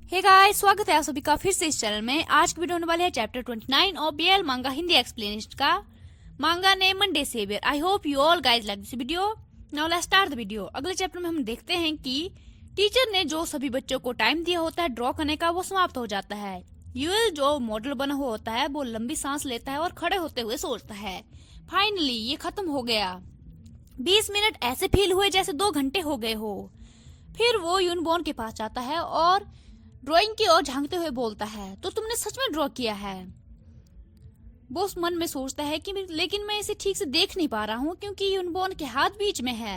Hey guys, स्वागत है आप सभी का फिर से इस चैनल में। आज की वीडियो होने वाली है चैप्टर 29 और बीएल मांगा हिंदी एक्सप्लेनेशन का। Manga name Monday saviour. I hope you all guys like this video. Now let's start the video. अगले चैप्टर में हम देखते हैं कि टीचर ने जो सभी बच्चों को टाइम दिया होता है ड्रॉ करने का, वो समाप्त हो जाता है। यूएल जो मॉडल बना हुआ होता है वो लंबी सांस लेता है और खड़े होते हुए सोचता है, फाइनली ये खत्म हो गया। 20 मिनट ऐसे फील हुए जैसे 2 घंटे हो गए हो। फिर वो यूनबॉर्न के पास जाता है और ड्राइंग की ओर झांकते हुए बोलता है, तो तुमने सच में ड्रॉ किया है? वो उस मन में सोचता है कि लेकिन मैं इसे ठीक से देख नहीं पा रहा हूँ क्योंकि यूनबॉर्न के हाथ बीच में है।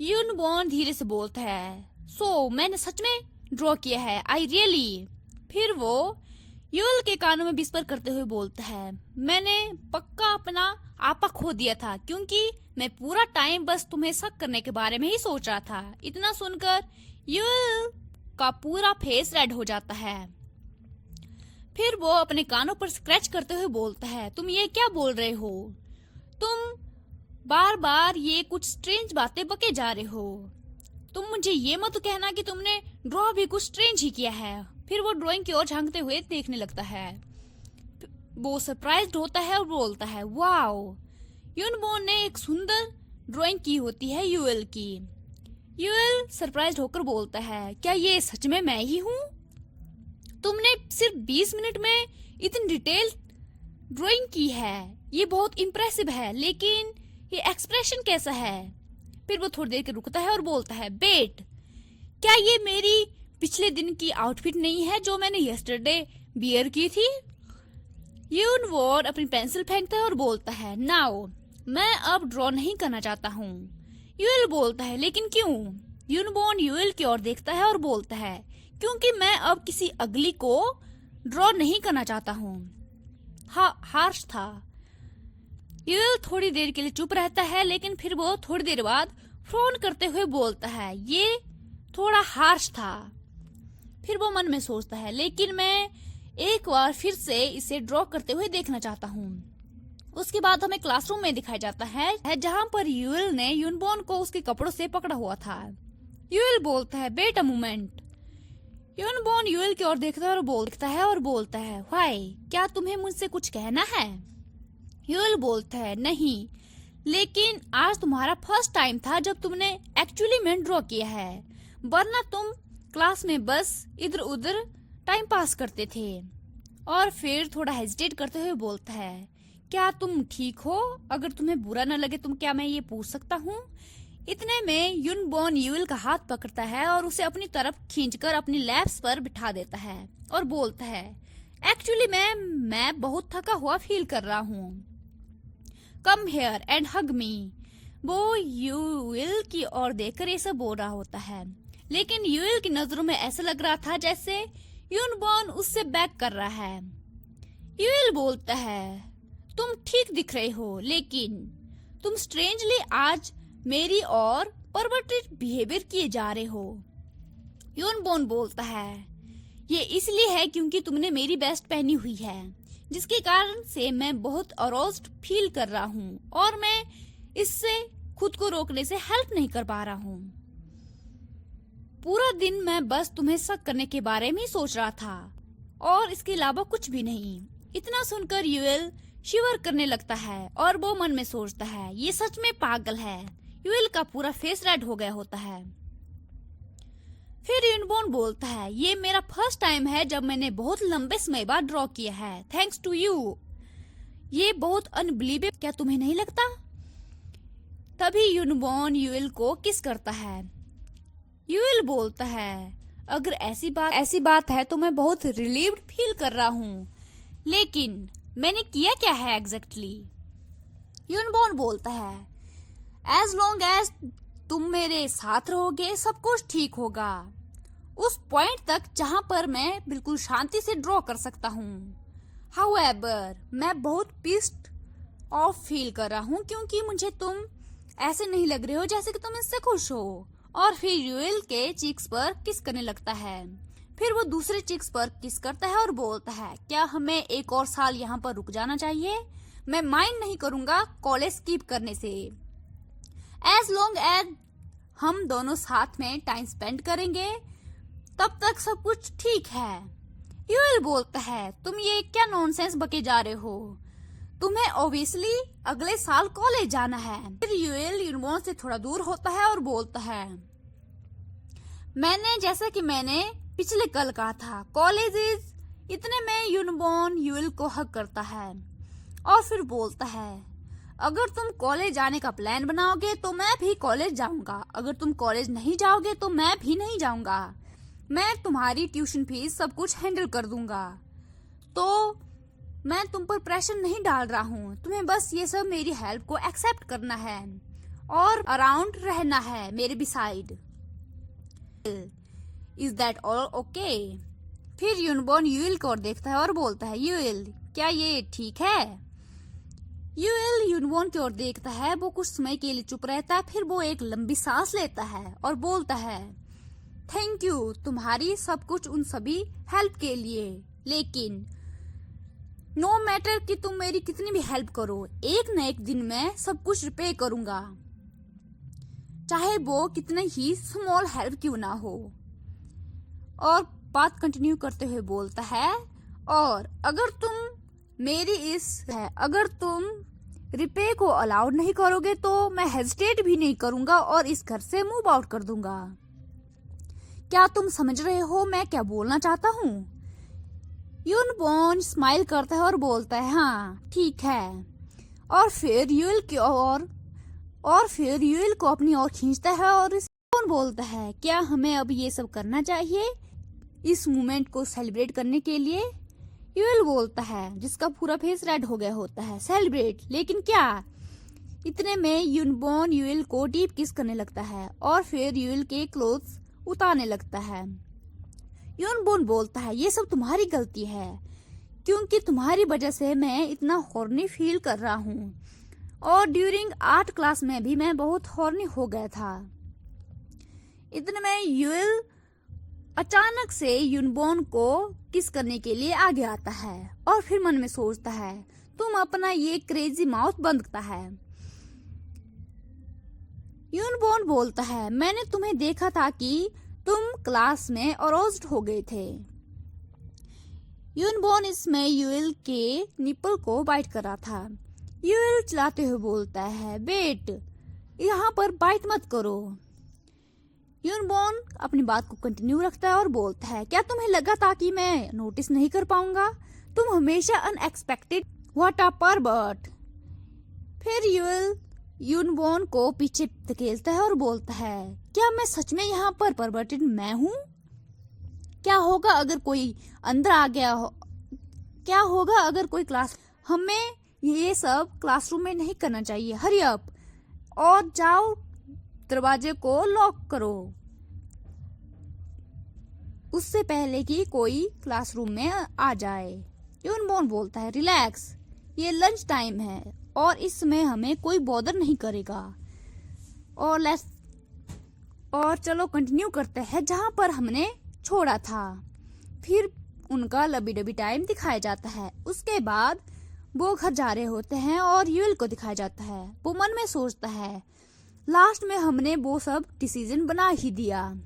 यूनबॉर्न धीरे से बोलता है, सो मैंने सच में ड्रॉ किया है, आई रियली। फिर वो यूल के कानों में विस्पर करते हुए बोलता है, मैंने पक्का अपना आपा खो दिया था क्योंकि मैं पूरा टाइम बस तुम्हें शक करने के बारे में ही सोच रहा था। इतना सुनकर यूल का पूरा फेस रेड हो जाता है। फिर वो अपने कानों पर स्क्रैच करते हुए बोलता है, तुम ये क्या बोल रहे हो? तुम बार बार ये कुछ स्ट्रेंज बातें बके जा रहे हो। तुम मुझे ये मत कहना कि तुमने ड्रॉ भी कुछ स्ट्रेंज ही किया है। फिर वो ड्राइंग की ओर झांकते हुए देखने लगता है। वो सरप्राइज्ड होता है और बोलता है, वाओ, यूनबॉर्न ने एक सुंदर ड्राइंग की होती है यूएल की। यूएल सरप्राइज्ड होकर बोलता है, क्या ये सच में मैं ही हूँ? तुमने सिर्फ 20 मिनट में इतनी डिटेल ड्राइंग की है, ये बहुत इम्प्रेसिव है, लेकिन ये एक्सप्रेशन कैसा है? फिर वो थोड़ी देर के रुकता है और बोलता है, बेट, क्या ये मेरी पिछले दिन की आउटफिट नहीं है जो मैंने यस्टरडे बियर की थी? यूनबॉर्न अपनी पेंसिल फेंकता है और बोलता है, नाउ मैं अब ड्रॉ नहीं करना चाहता हूँ। यूएल बोलता है, लेकिन क्यों? यूनबॉर्न यूएल की ओर देखता है और बोलता है, क्योंकि मैं अब किसी अगली को ड्रॉ नहीं करना चाहता हूँ। हार्श था। यूएल थोड़ी देर के लिए चुप रहता है, लेकिन फिर वो थोड़ी देर बाद फ्रॉन करते हुए बोलता है, ये थोड़ा हार्श था। फिर वो मन में सोचता है, लेकिन मैं एक बार फिर से इसे ड्रॉ करते हुए देखना चाहता हूँ। उसके बाद हमें क्लासरूम में दिखाया जाता है जहाँ पर यूएल ने यूनबॉर्न को उसके कपड़ों से पकड़ा हुआ था। यूएल बोलता है, वेट अ मोमेंट। यूनबॉर्न यूएल की ओर देखता है और बोलता है, व्हाई, क्या तुम्हें मुझसे कुछ कहना है? यूएल बोलता है, नहीं, लेकिन आज तुम्हारा फर्स्ट टाइम था जब तुमने एक्चुअली में ड्रॉ किया है, वरना तुम क्लास में बस इधर उधर टाइम पास करते थे। और फिर थोड़ा हेजिटेट करते हुए बोलता है, क्या तुम ठीक हो? अगर तुम्हें बुरा न लगे तो क्या मैं ये पूछ सकता हूँ? इतने में यूनबॉर्न यूएल का हाथ पकड़ता है और उसे अपनी तरफ खींचकर अपनी लैप्स पर बिठा देता है और बोलता है, एक्चुअली मैं बहुत थका हुआ फील कर रहा हूँ। कम हियर एंड हग मी। वो यूएल की ओर देखकर ये सब बोल रहा होता है, लेकिन यूएल की नजरों में ऐसा लग रहा था जैसे यूनबॉर्न उससे बैक कर रहा है। यूएल बोलता है, तुम ठीक दिख रहे हो, लेकिन तुम स्ट्रेंजली आज मेरी और परवर्टेड बिहेवियर किए जा रहे हो। यूनबॉर्न बोलता है, ये इसलिए है क्योंकि तुमने मेरी बेस्ट पहनी हुई है, जिसके कारण से मैं बहुत अरोज्ड फील कर रहा हूँ और मैं इससे खुद को रोकने से हेल्प नहीं कर पा रहा हूँ। पूरा दिन मैं बस तुम्हें शक करने के बारे में ही सोच रहा था और इसके अलावा कुछ भी नहीं। इतना सुनकर यूएल शिवर करने लगता है और वो मन में सोचता है, ये सच में पागल है। यूएल का पूरा फेस रेड हो गया होता है। फिर यूनबॉर्न बोलता है, ये मेरा फर्स्ट टाइम है जब मैंने बहुत लंबे समय बाद ड्रॉ किया है, थैंक्स टू यू। ये बहुत अनबिलीवेबल, क्या तुम्हें नहीं लगता? तभी यूनबॉर्न यूएल को किस करता है। यूएल बोलता है, अगर ऐसी बात है तो मैं बहुत रिलीव्ड फील कर रहा हूँ, लेकिन मैंने किया क्या है एग्जैक्टली? यूनबॉर्न बोलता है, एज लॉन्ग एज तुम मेरे साथ रहोगे सब कुछ ठीक होगा, उस पॉइंट तक जहां पर मैं बिल्कुल शांति से ड्रॉ कर सकता हूँ। हाउएवर, मैं बहुत पिस्ड ऑफ फील कर रहा हूँ क्योंकि मुझे तुम ऐसे नहीं लग रहे हो जैसे कि तुम इससे खुश हो। और फिर यूएल के चीक्स पर किस करने लगता है। फिर वो दूसरे चिक्स पर किस करता है और बोलता है, क्या हमें एक और साल यहाँ पर रुक जाना चाहिए? मैं माइंड नहीं करूंगा कॉलेज स्किप करने से, एज लॉन्ग एज हम दोनों साथ में टाइम स्पेंड करेंगे। तब तक सब कुछ ठीक है। यूएल बोलता है, तुम ये क्या नॉनसेंस बके जा रहे हो, तुम्हें ऑब्वियसली अगले साल कॉलेज जाना है। फिर यूएल यूनबॉर्न से थोड़ा दूर होता है और बोलता है, जैसा कि मैंने पिछले कल कहा था, कॉलेज इज। इतने में यूनबॉर्न यूएल को हक करता है और फिर बोलता है, अगर तुम कॉलेज जाने का प्लान बनाओगे तो मैं भी कॉलेज जाऊंगा, अगर तुम कॉलेज नहीं जाओगे तो मैं भी नहीं जाऊंगा। मैं तुम्हारी ट्यूशन फीस सब कुछ हैंडल कर दूंगा, तो मैं तुम पर प्रेशर नहीं डाल रहा हूँ, तुम्हें बस ये सब मेरी हेल्प को एक्सेप्ट करना है और अराउंड रहना है मेरे beside. Is that all okay? फिर यूनबॉर्न यूएल को और देखता है और बोलता है, यूएल क्या ये ठीक है? यूएल यूनबॉर्न की ओर देखता है, वो कुछ समय के लिए चुप रहता है, फिर वो एक लंबी सांस लेता है और बोलता है, थैंक यू तुम्हारी सब कुछ उन सभी हेल्प के लिए, लेकिन नो मैटर कि तुम मेरी कितनी भी हेल्प करो, एक न एक दिन मैं सब कुछ रिपे करूंगा, चाहे वो कितने ही स्मॉल हेल्प क्यों ना हो। और बात कंटिन्यू करते हुए बोलता है, और अगर तुम रिपे को अलाउड नहीं करोगे तो मैं हेजिटेट भी नहीं करूंगा और इस घर से मूव आउट कर दूंगा। क्या तुम समझ रहे हो मैं क्या बोलना चाहता हूँ? यूनबॉर्न स्माइल करता है और बोलता है, हाँ ठीक है। और फिर यूएल को अपनी ओर खींचता है और यूनबॉर्न बोलता है, क्या हमें अब ये सब करना चाहिए इस मोमेंट को सेलिब्रेट करने के लिए? यूएल बोलता है, जिसका पूरा फेस रेड हो गया होता है, सेलिब्रेट? लेकिन क्या? इतने में यूनबॉर्न यूएल को डीप किस करने लगता है और फिर यूएल के क्लोथ्स उतारने लगता है। यूनबॉर्न बोलता है, ये सब तुम्हारी गलती है, क्योंकि तुम्हारी वजह से मैं इतना हॉर्नी फील कर रहा हूँ, और ड्यूरिंग आर्ट क्लास में भी मैं बहुत हॉर्नी हो गया था। इतने में यूएल अचानक से यूनबॉर्न को किस करने के लिए आगे आता है और फिर मन में सोचता है, तुम अपना ये क्रेजी माउथ बंद करता है। यूनबॉर्न बोलता है, मैंने तुम्हें देखा था कि तुम क्लास में अरोज्ड हो गए थे। यूनबॉर्न इसमें यूएल के निपल को बाइट कर रहा था। यूएल चिल्लाते हुए बोलता है, वेट, यहाँ पर बाइट मत करो। यूनबॉर्न अपनी बात को कंटिन्यू रखता है और बोलता है, क्या तुम्हें लगा था कि मैं नोटिस नहीं कर पाऊंगा? तुम हमेशा अनएक्सपेक्टेड, व्हाट अ परवर्ट। फिर यूएल यूनबॉर्न को पीछे धकेलता है और बोलता है, क्या मैं सच में यहाँ पर परवर्टेड मैं हूँ? क्या होगा अगर कोई अंदर आ गया हो? क्या होगा अगर कोई क्लास? हमें ये सब क्लासरूम में नहीं करना चाहिए। हरी अप और जाओ, दरवाजे को लॉक करो, उससे पहले कि कोई क्लासरूम में आ जाए। यूनबॉर्न बोलता है, रिलैक्स, ये लंच टाइम है और इसमें हमें कोई बॉदर नहीं करेगा, और चलो कंटिन्यू करते हैं जहां पर हमने छोड़ा था। फिर उनका लबी डबी टाइम दिखाया जाता है। उसके बाद वो घर जा रहे होते हैं और यूएल को दिखाया जाता है। वो मन में सोचता है, लास्ट में हमने वो सब डिसीजन बना ही दिया।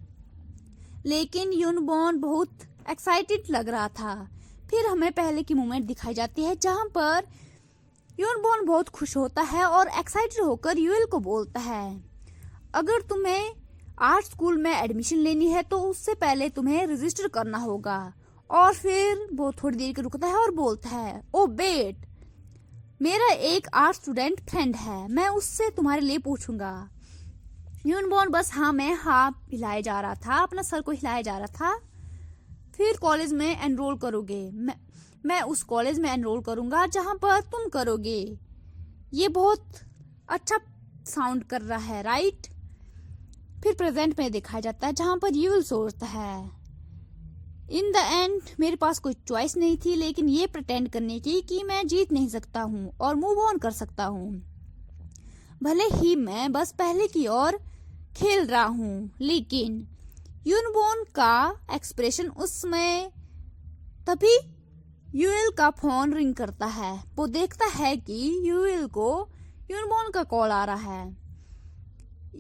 लेकिन यूनबॉर्न बहुत एक्साइटेड लग रहा था। फिर हमें पहले की मोमेंट दिखाई जाती है जहां पर यूनबॉर्न बहुत खुश होता है और एक्साइटेड होकर यूएल को बोलता है, अगर तुम्हें आर्ट स्कूल में एडमिशन लेनी है तो उससे पहले तुम्हें रजिस्टर करना होगा। और फिर वो थोड़ी देर के रुकता है और बोलता है, ओ बेट, मेरा एक आर्ट स्टूडेंट फ्रेंड है, मैं उससे तुम्हारे लिए पूछूंगा। यूनबॉर्न बस हाँ में हाँ हिलाया जा रहा था, अपना सर को हिलाया जा रहा था। फिर कॉलेज में एनरोल करोगे? मैं उस कॉलेज में एनरोल करूंगा जहां पर तुम करोगे। ये बहुत अच्छा साउंड कर रहा है, राइट? फिर प्रेजेंट में दिखाया जाता है जहां पर यूएल सोचता है, इन द एंड मेरे पास कोई चॉइस नहीं थी लेकिन ये प्रिटेंड करने की कि मैं जीत नहीं सकता हूँ और मूव ऑन कर सकता हूँ। भले ही मैं बस पहले की ओर खेल रहा हूँ। लेकिन यूनबॉर्न का एक्सप्रेशन उसमें, तभी यूएल का फोन रिंग करता है। वो देखता है कि यूएल को यूनबॉर्न का कॉल आ रहा है।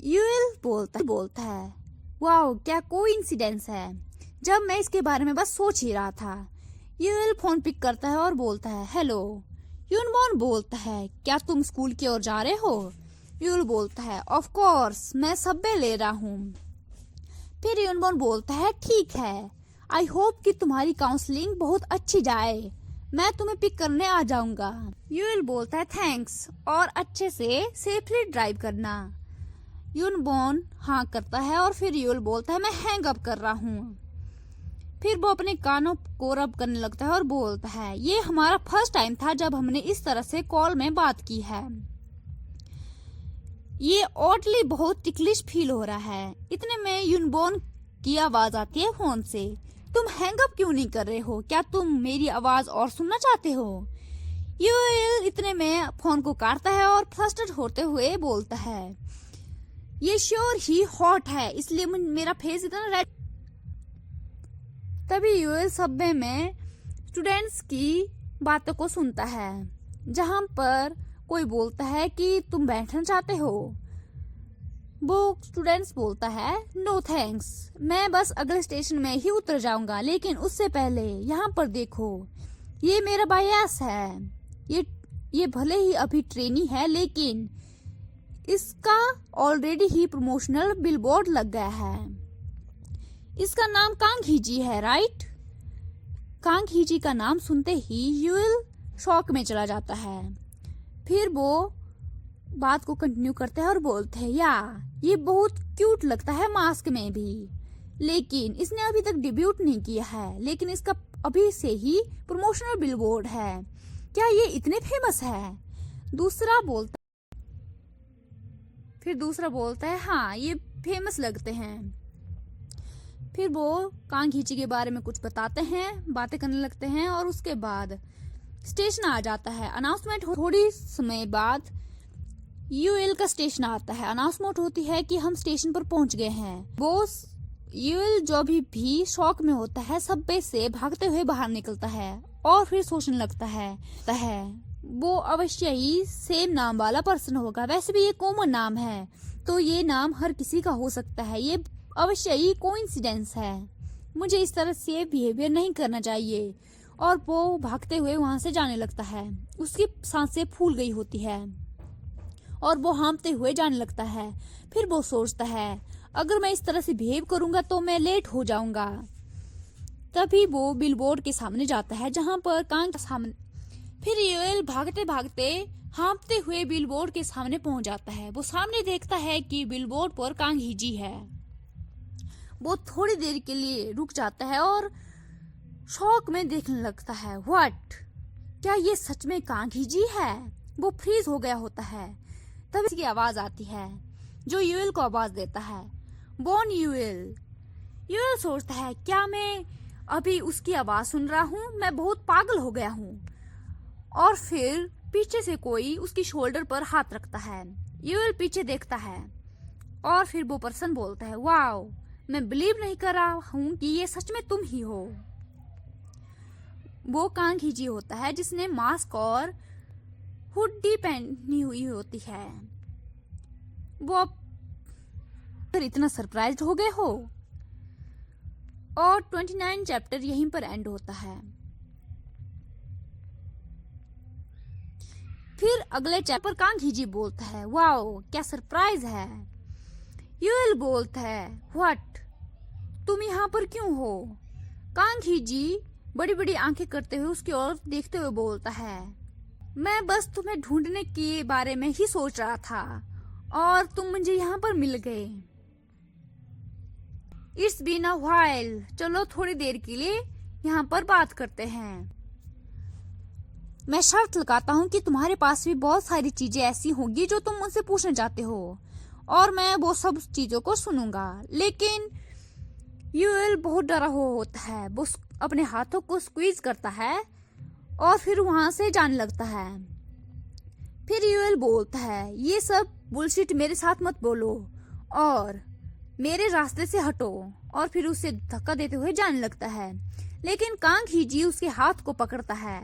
यूएल बोलता है, वाओ क्या कोइंसिडेंस है। जब मैं इसके बारे में बस सोच ही रहा था। यूएल फोन पिक करता है और बोलता है हेलो। यूनबॉर्न बोलता है क्या तुम स्कूल की ओर जा रहे हो? यूएल बोलता है ऑफ कोर्स, मैं सबवे ले रहा हूँ। फिर यूनबॉर्न बोलता है ठीक है, आई होप कि तुम्हारी काउंसलिंग बहुत अच्छी जाए, मैं तुम्हें पिक करने आ जाऊंगा। यूएल बोलता है थैंक्स और अच्छे से सेफली ड्राइव करना। यूनबॉर्न हाँ करता है और फिर यूएल बोलता है मैं हैंग अप कर रहा हूँ। फिर वो अपने कानों को रब करने लगता है और बोलता है ये हमारा फर्स्ट टाइम था जब हमने इस तरह से कॉल में बात की है। ये ऑडली बहुत टिकलिश फील हो रहा है। इतने में यूनबॉर्न की आवाज आती है फोन से, तुम हैंग अप क्यों नहीं कर रहे हो? क्या तुम मेरी आवाज और सुनना चाहते हो? यूएल इतने में फोन को काटता है और फ्रस्ट्रेट होते हुए बोलता है ये श्योर ही हॉट है, इसलिए मेरा फेस इतना रेड। तभी यूएल सबवे में स्टूडेंट्स की बातों को सुनता है, जहां पर कोई बोलता है कि तुम बैठना चाहते हो। वो स्टूडेंट्स बोलता है नो थैंक्स, मैं बस अगले स्टेशन में ही उतर जाऊंगा, लेकिन उससे पहले यहाँ पर देखो, ये मेरा बायस है। ये भले ही अभी ट्रेनी है, लेकिन इसका ऑलरेडी ही प्रमोशनल बिलबोर्ड लग गया है। इसका नाम कांग हीजी है, राइट? कांग हीजी का नाम सुनते ही यूएल शॉक में चला जाता है। फिर वो बात को कंटिन्यू करते हैं और बोलते हैं या ये बहुत क्यूट लगता है मास्क में भी, लेकिन इसने अभी तक डेब्यूट नहीं किया है, लेकिन इसका अभी से ही प्रमोशनल बिलबोर्ड है, क्या ये इतने फेमस है? फिर दूसरा बोलता है हाँ ये फेमस लगते हैं। फिर वो कांग हीची के बारे में कुछ बताते हैं, बातें करने लगते हैं और उसके बाद स्टेशन आ जाता है। अनाउंसमेंट थोड़ी समय बाद यूएल का स्टेशन आता है। अनाउंसमेंट होती है कि हम स्टेशन पर पहुंच गए हैं। बॉस यूएल जो भी शॉक में होता है, सबवे से भागते हुए बाहर निकलता है और फिर सोचने लगता है वो अवश्य ही सेम नाम वाला पर्सन होगा। वैसे भी ये कॉमन नाम है, तो ये नाम हर किसी का हो सकता है, ये अवश्य ही कोइंसिडेंस है, मुझे इस तरह से बिहेवियर नहीं करना चाहिए। और वो भागते हुए वहां से जाने लगता है। उसकी सांसें फूल गई होती है और वो हाँफते हुए जाने लगता है। फिर वो सोचता है अगर मैं इस तरह से बिहेव करूंगा तो मैं लेट हो जाऊंगा। तभी वो बिलबोर्ड के सामने जाता है, जहां पर कांग सामने। फिर यूएल भागते भागते हाँफते हुए बिलबोर्ड के सामने पहुंच जाता है। वो सामने देखता है कि बिलबोर्ड पर कांग हीजी है। वो थोड़ी देर के लिए रुक जाता है और शौक में देखने लगता है, व्हाट, क्या ये सच में कांग हीजी है? वो फ्रीज हो गया होता है। तभी इसकी आवाज आती है जो यूएल को आवाज देता है, बॉन यूएल। यूएल सोचता है क्या मैं अभी उसकी आवाज सुन रहा हूँ? मैं बहुत पागल हो गया हूँ। और फिर पीछे से कोई उसकी शोल्डर पर हाथ रखता है। यूएल पीछे देखता है और फिर वो पर्सन बोलता है, वाओ, मैं बिलीव नहीं कर रहा हूँ कि ये सच में तुम ही हो। वो कांग हीजी होता है जिसने मास्क और हुडी पहनी हुई होती है। वो फिर इतना सरप्राइज्ड हो गए हो। और 29 चैप्टर यहीं पर एंड होता है। फिर अगले चैप्टर कांग हीजी बोलता है, वाओ, क्या सरप्राइज है। यूएल बोलता है, व्हाट, तुम यहाँ पर क्यों हो? कांग हीजी बड़ी बड़ी आंखें करते हुए उसकी ओर देखते हुए बोलता है, मैं बस तुम्हें ढूंढने के बारे में ही सोच रहा था और तुम मुझे यहाँ पर मिल गए। इट्स बीन अ व्हाइल, चलो थोड़ी देर के लिए यहाँ पर बात करते हैं। मैं शर्त लगाता हूँ कि तुम्हारे पास भी बहुत सारी चीजें ऐसी होंगी जो तुम मुझसे पूछना चाहते हो और मैं वो सब चीजों को सुनूंगा। लेकिन यूएल बहुत डरा हुआ होता है। वो अपने हाथों को स्क्वीज करता है और फिर वहां से जाने लगता है। फिर यूएल बोलता है, ये सब बुलशिट मेरे साथ मत बोलो और मेरे रास्ते से हटो। और फिर उसे धक्का देते हुए जाने लगता है। लेकिन कांग हीजी उसके हाथ को पकड़ता है।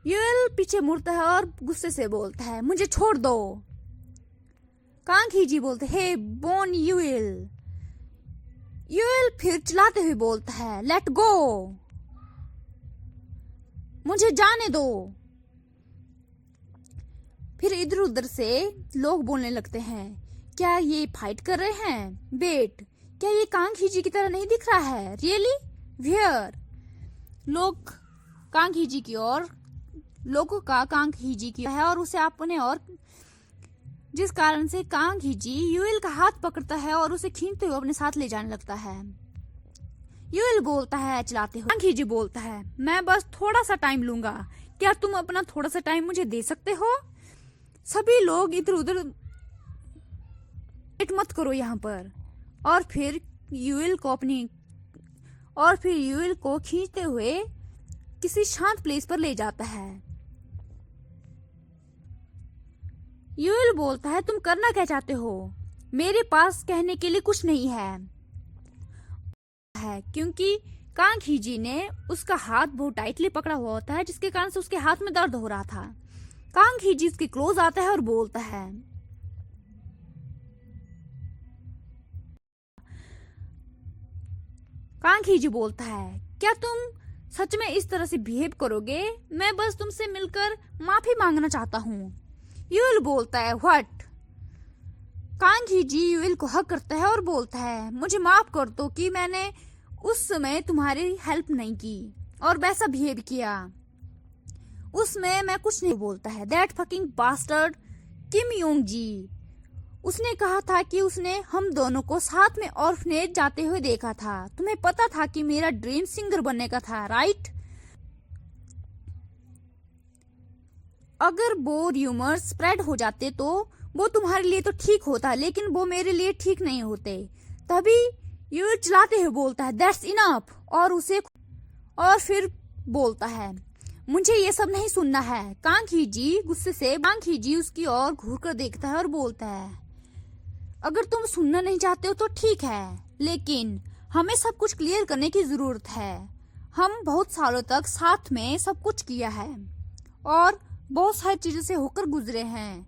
यूएल पीछे मुड़ता है और गुस्से से बोलता है, मुझे छोड़ दो। कांग हीजी बोलते, हे बॉन यूएल, यूएल फिर चिल्लाते हुए बोलता है, लेट गो, मुझे जाने दो। फिर इधर उधर से लोग बोलने लगते हैं, क्या ये फाइट कर रहे हैं? वेट, क्या ये कांग हीजी की तरह नहीं दिख रहा है? रियली? वेयर? लोग कांग हीजी की ओर, लोगों का कांग हीजी की है और उसे अपने और, जिस कारण से कांग हीजी यूएल का हाथ पकड़ता है और उसे खींचते हुए अपने साथ ले जाने लगता है। यूएल बोलता है चिल्लाते हुए, कांग हीजी बोलता है, मैं बस थोड़ा सा टाइम लूंगा, क्या तुम अपना थोड़ा सा टाइम मुझे दे सकते हो? सभी लोग इधर उधर मत करो यहाँ पर। और फिर यूएल को खींचते हुए किसी शांत प्लेस पर ले जाता है। यूएल बोलता है, तुम करना क्या चाहते हो? मेरे पास कहने के लिए कुछ नहीं है, क्योंकि कांग हीजी ने उसका हाथ बहुत टाइटली पकड़ा हुआ होता है, जिसके कारण से उसके हाथ में दर्द हो रहा था। कांग हीजी उसके क्लोज आता है और बोलता है, कांग हीजी बोलता है, क्या तुम सच में इस तरह से बिहेव करोगे? मैं बस तुमसे मिलकर माफी मांगना चाहता हूँ। यूएल बोलता है, व्हाट? कांग हीजी यूएल को हक करता है और बोलता है, मुझे माफ कर दो कि मैंने उस समय तुम्हारी हेल्प नहीं की और वैसा बिहेव किया। उसमें मैं कुछ नहीं। बोलता है, that fucking bastard Kim Yong ji, उसने कहा था कि उसने हम दोनों को साथ में ऑर्फनेज जाते हुए देखा था। तुम्हें पता था कि मेरा ड्रीम सिंगर बनने का था, राइट? अगर वो र्यूमर्स स्प्रेड हो जाते तो वो तुम्हारे लिए तो ठीक होता, लेकिन वो मेरे लिए ठीक नहीं होते। तभी यूएल चिल्लाते हुए बोलता है, दैट्स इनफ, और फिर बोलता है, मुझे ये सब नहीं सुनना है। कांग हीजी गुस्से से उसकी ओर घूर कर देखता है और बोलता है, अगर तुम सुनना नहीं चाहते हो तो ठीक है, लेकिन हमें सब कुछ क्लियर करने की जरूरत है। हम बहुत सालों तक साथ में सब कुछ किया है और बहुत सारी चीजों से होकर गुजरे हैं।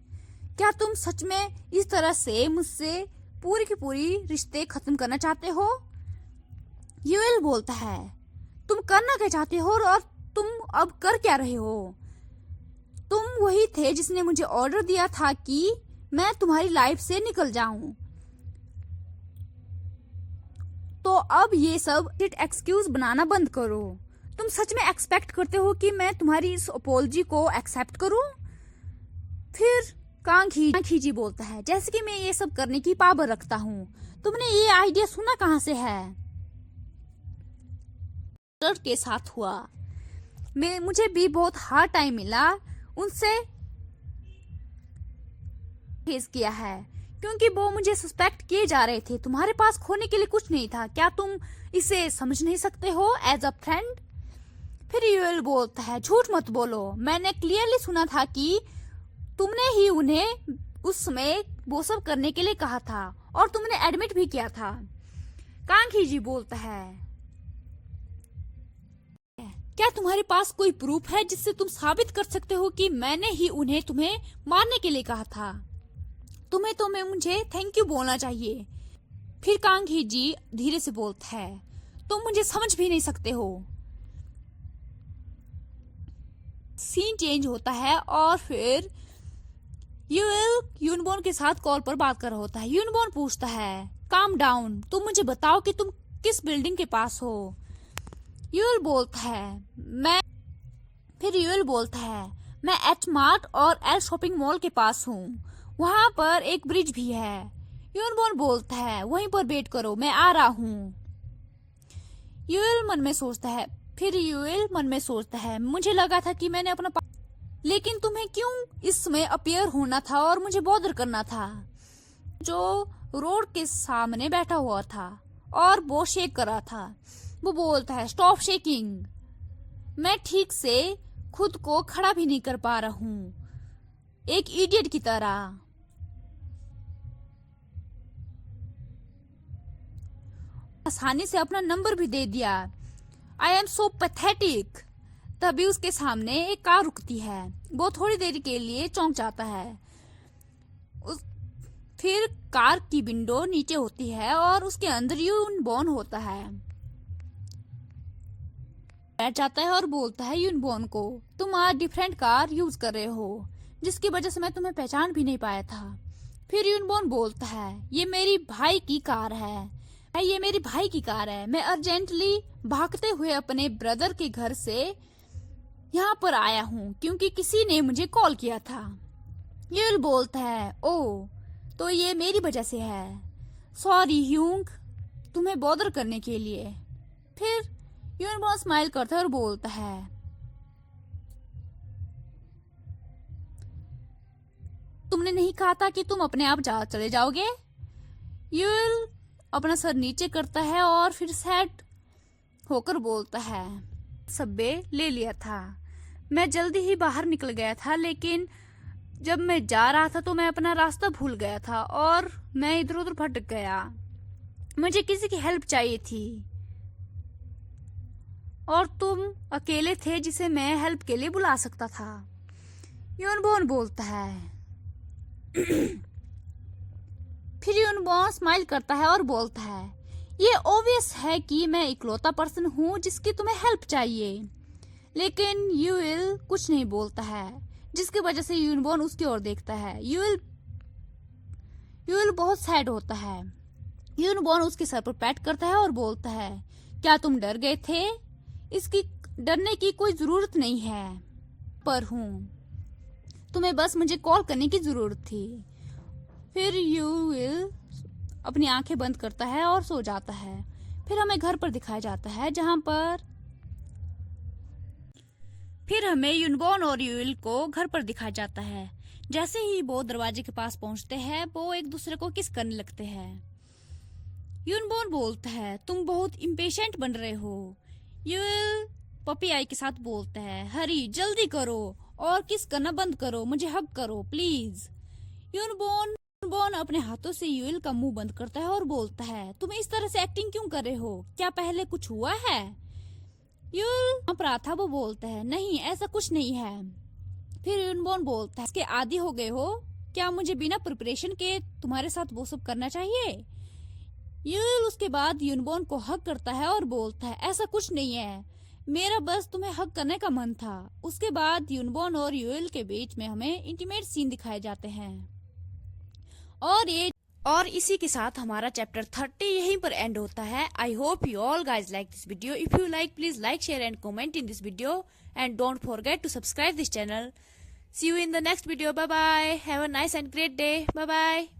क्या तुम सच में इस तरह से मुझसे पूरी की पूरी रिश्ते खत्म करना चाहते हो? यूएल बोलता है, तुम करना क्या चाहते हो और तुम अब कर क्या रहे हो? तुम वही थे जिसने मुझे ऑर्डर दिया था कि मैं तुम्हारी लाइफ से निकल जाऊं। तो अब ये सब एक्सक्यूज बनाना बंद करो। तुम सच में एक्सपेक्ट करते हो कि मैं तुम्हारी इस अपोलॉजी को एक्सेप्ट करूं? फिर कांग हीजी बोलता है, जैसे कि मैं ये सब करने की पावर रखता हूँ। तुमने ये आइडिया सुना कहाँ से है? के साथ हुआ। मुझे भी बहुत हार्ड टाइम मिला उनसे फेस किया है, क्योंकि वो मुझे सस्पेक्ट किए जा रहे थे। तुम्हारे पास खोने के लिए कुछ नहीं था, क्या तुम इसे समझ नहीं सकते हो एज अ फ्रेंड? फिर यूएल बोलता है, झूठ मत बोलो, मैंने क्लियरली सुना था कि तुमने ही उन्हें उस समय वो सब करने के लिए कहा था और तुमने एडमिट भी किया था। कांग हीजी बोलता है, क्या तुम्हारे पास कोई प्रूफ है जिससे तुम साबित कर सकते हो कि मैंने ही उन्हें तुम्हें मारने के लिए कहा था? तुम्हें तो मैं मुझे थैंक यू बोलना चाहिए। फिर कांग हीजी धीरे से बोलता है, तुम मुझे समझ भी नहीं सकते हो। सीन चेंज होता है और फिर यूएल यूनबोन के साथ कॉल पर बात कर रहा होता है। यूनबोन पूछता है, काम डाउन, तुम मुझे बताओ कि तुम किस बिल्डिंग के पास हो? यूएल बोलता है, मैं एच मार्ट और एल शॉपिंग मॉल के पास हूँ, वहाँ पर एक ब्रिज भी है। यूनबोन बोलता है, वहीं पर वेट करो, मैं आ रहा हूँ। यूएल मन में सोचता है, मुझे लगा था कि मैंने अपना लेकिन तुम्हें क्यों इसमें अपीयर होना था और मुझे बॉदर करना था? जो रोड के सामने बैठा हुआ था और वो शेक कर रहा था, वो बोलता है, स्टॉप शेकिंग, मैं ठीक से खुद को खड़ा भी नहीं कर पा रहा हूँ, एक इडियट की तरह। आसानी से अपना नंबर भी दे दिया। I am so pathetic. तभी उसके सामने एक कार रुकती है। वो थोड़ी देर के लिए चौंक जाता है। फिर कार की विंडो नीचे होती है और उसके अंदर यूनबॉर्न होता है। बैठ जाता है और बोलता है यूनबॉर्न को, तुम आज डिफरेंट कार यूज कर रहे हो जिसकी वजह से मैं तुम्हें पहचान भी नहीं पाया था। फिर यूनबॉर्न बोलता है ये मेरी भाई की कार है, मैं अर्जेंटली भागते हुए अपने ब्रदर के घर से यहाँ पर आया हूँ क्योंकि किसी ने मुझे कॉल किया था। यूल बोलता है ओ तो ये मेरी वजह से है, सॉरी ह्यूंग तुम्हें बॉदर करने के लिए। फिर यूनबॉर्न स्माइल करता है और बोलता है तुमने नहीं कहा था कि तुम अपने आप चले जाओगे। यूल अपना सर नीचे करता है और फिर सैड होकर बोलता है सबवे ले लिया था, मैं जल्दी ही बाहर निकल गया था, लेकिन जब मैं जा रहा था तो मैं अपना रास्ता भूल गया था और मैं इधर उधर भटक गया। मुझे किसी की हेल्प चाहिए थी और तुम अकेले थे जिसे मैं हेल्प के लिए बुला सकता था। यूनबॉर्न बोलता है फिर यूनबॉर्न स्माइल करता है और बोलता है ये ऑब्वियस है कि मैं इकलौता पर्सन हूँ जिसकी तुम्हें हेल्प चाहिए। लेकिन यूल कुछ नहीं बोलता है, जिसकी वजह से यूनबॉर्न उसकी ओर देखता है। यूल बहुत सैड होता है। यूनबॉर्न उसके सर पर पैट करता है और बोलता है क्या तुम डर गए थे? इसकी डरने की कोई जरूरत नहीं है, पर हूँ, तुम्हें बस मुझे कॉल करने की जरूरत थी। फिर यूल अपनी आंखें बंद करता है और सो जाता है। फिर हमें घर पर दिखाया जाता है जहां पर फिर हमें यूनबॉर्न और यूल को घर पर दिखाया जाता है। जैसे ही वो दरवाजे के पास पहुंचते हैं वो एक दूसरे को किस करने लगते हैं। यूनबॉर्न बोलता है तुम बहुत इम्पेशेंट बन रहे हो। यूल पपी आई के साथ बोलता है हरी जल्दी करो और किस करना बंद करो, मुझे हग करो प्लीज। यूनबॉर्न अपने हाथों से यूल का मुंह बंद करता है और बोलता है तुम इस तरह से एक्टिंग क्यों कर रहे हो, क्या पहले कुछ हुआ है? यूल पर था वो बोलता है नहीं ऐसा कुछ नहीं है। फिर यूनबॉर्न बोलता है इसके आदी हो गए हो, क्या मुझे बिना प्रिपरेशन के तुम्हारे साथ वो सब करना चाहिए? यूल उसके बाद यूनबॉर्न को हक करता है और बोलता है ऐसा कुछ नहीं है, मेरा बस तुम्हें हक करने का मन था। उसके बाद यूनबॉर्न और यूल के बीच में हमें इंटीमेट सीन दिखाए जाते हैं और इसी के साथ हमारा चैप्टर 30 यहीं पर एंड होता है। I hope you all guys like this video. If you like please like share and comment in this video and don't forget to subscribe this channel. See you in the next video. Bye bye, have a nice and great day. Bye bye.